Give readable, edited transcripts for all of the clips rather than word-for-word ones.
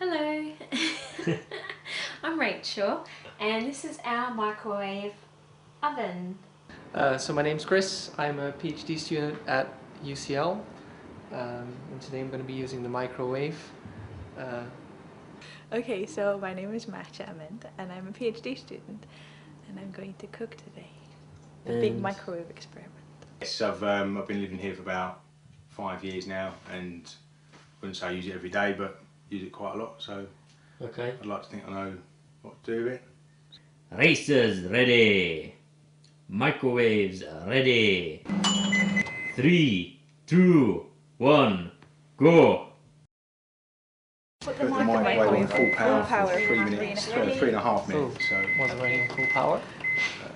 Hello, I'm Rachel and this is our microwave oven. So my name's Chris. I'm a PhD student at UCL, and today I'm going to be using the microwave. Okay, so my name is Matt Chapman and I'm a PhD student and I'm going to cook today. A big microwave experiment. Yes, I've been living here for about 5 years now, and I wouldn't say I use it every day, but use it quite a lot, so Okay. I'd like to think I know what to do with it. Racers ready. Microwaves ready. 3, 2, 1, go. Put the microwave on full power for 3 minutes, 3.5 minutes. So Wasn't running on full power.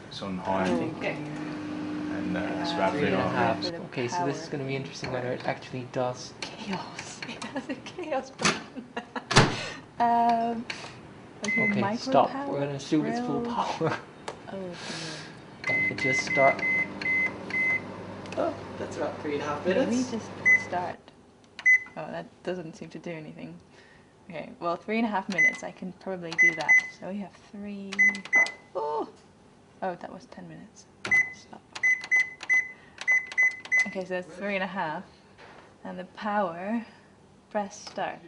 it's on high, and it's about 3.5. 3.5 minutes. Okay, so this is going to be interesting whether it actually does. Chaos. It has a chaos button. Okay, stop. We're going to assume it's full power. Oh, It just start. Oh, that's about 3.5 minutes. maybe just start. Oh, that doesn't seem to do anything. Okay, well, 3.5 minutes. I can probably do that. So we have 3. Oh, that was 10 minutes. Stop. Okay, so it's 3.5, and the power. Press start.